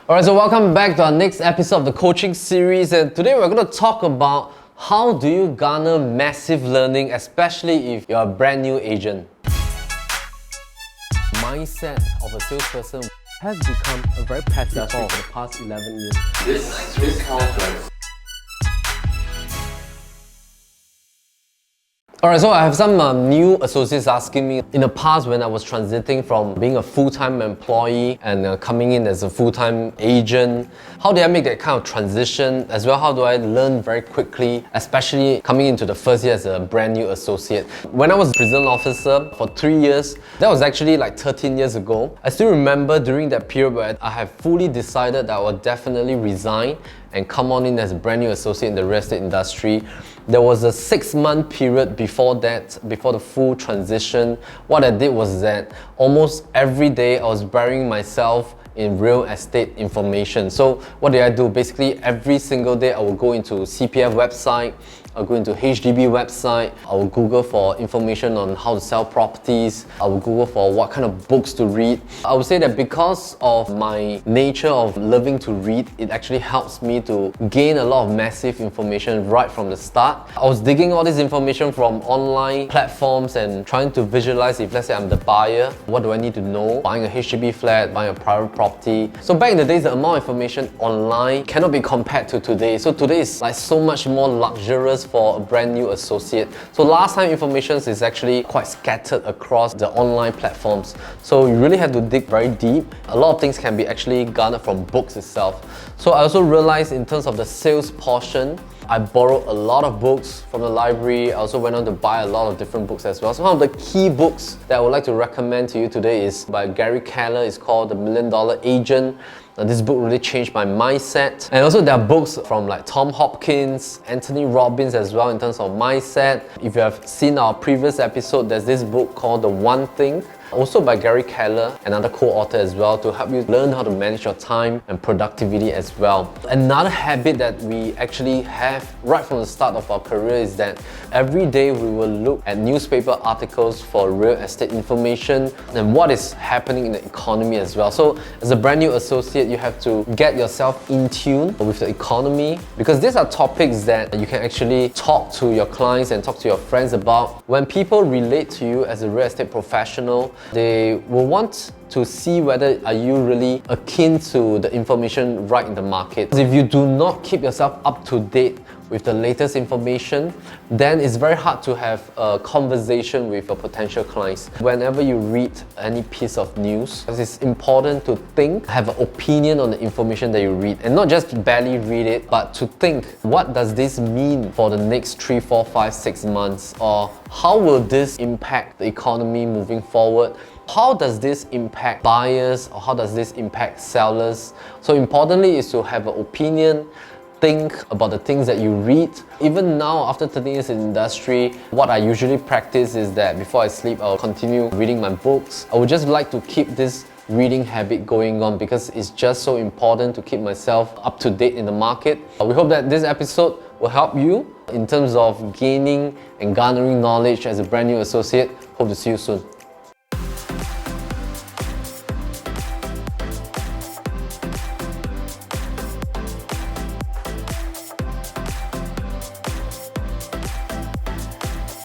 Alright, so welcome back to our next episode of the coaching series, and today we're going to talk about how do you garner massive learning, especially if you're a brand new agent. Mindset of a salesperson has become a very passive form for the past 11 years. This conference. Alright, so I have some new associates asking me in the past when I was transiting from being a full-time employee and coming in as a full-time agent. How did I make that kind of transition? As well, how do I learn very quickly, especially coming into the first year as a brand new associate? When I was a prison officer for 3 years, that was actually like 13 years ago. I still remember during that period where I have fully decided that I would definitely resign and come on in as a brand new associate in the real estate industry. There was a 6-month period before that, before the full transition. What I did was that almost every day I was burying myself in real estate information. So what did I do? Basically every single day I would go into CPF website, I'll go into HDB website, I will Google for information on how to sell properties, I will Google for what kind of books to read. I would say that because of my nature of loving to read, it actually helps me to gain a lot of massive information right from the start. I was digging all this information from online platforms and trying to visualize, if let's say I'm the buyer, what do I need to know? Buying a HDB flat, buying a private property. So back in the days, the amount of information online cannot be compared to today. So today is like so much more luxurious for a brand new associate. So last time information is actually quite scattered across the online platforms. So you really have to dig very deep. A lot of things can be actually garnered from books itself. So I also realized in terms of the sales portion, I borrowed a lot of books from the library. I also went on to buy a lot of different books as well. So one of the key books that I would like to recommend to you today is by Gary Keller. It's called The $1 Million Agent. This book really changed my mindset. And also there are books from like Tom Hopkins, Anthony Robbins as well in terms of mindset. If you have seen our previous episode, there's this book called The One Thing, also by Gary Keller, another co-author as well, to help you learn how to manage your time and productivity as well. Another habit that we actually have right from the start of our career is that every day we will look at newspaper articles for real estate information and what is happening in the economy as well. So as a brand new associate, you have to get yourself in tune with the economy, because these are topics that you can actually talk to your clients and talk to your friends about. When people relate to you as a real estate professional, they will want to see whether are you really akin to the information right in the market. If you do not keep yourself up to date with the latest information, then it's very hard to have a conversation with your potential clients. Whenever you read any piece of news, it's important to think, have an opinion on the information that you read, and not just barely read it, but to think, what does this mean for the next 3, 4, 5, 6 months? Or how will this impact the economy moving forward? How does this impact buyers, or how does this impact sellers? So importantly is to have an opinion, think about the things that you read. Even now, after 13 years in the industry, what I usually practice is that before I sleep, I'll continue reading my books. I would just like to keep this reading habit going on because it's just so important to keep myself up to date in the market. We hope that this episode will help you in terms of gaining and garnering knowledge as a brand new associate. Hope to see you soon.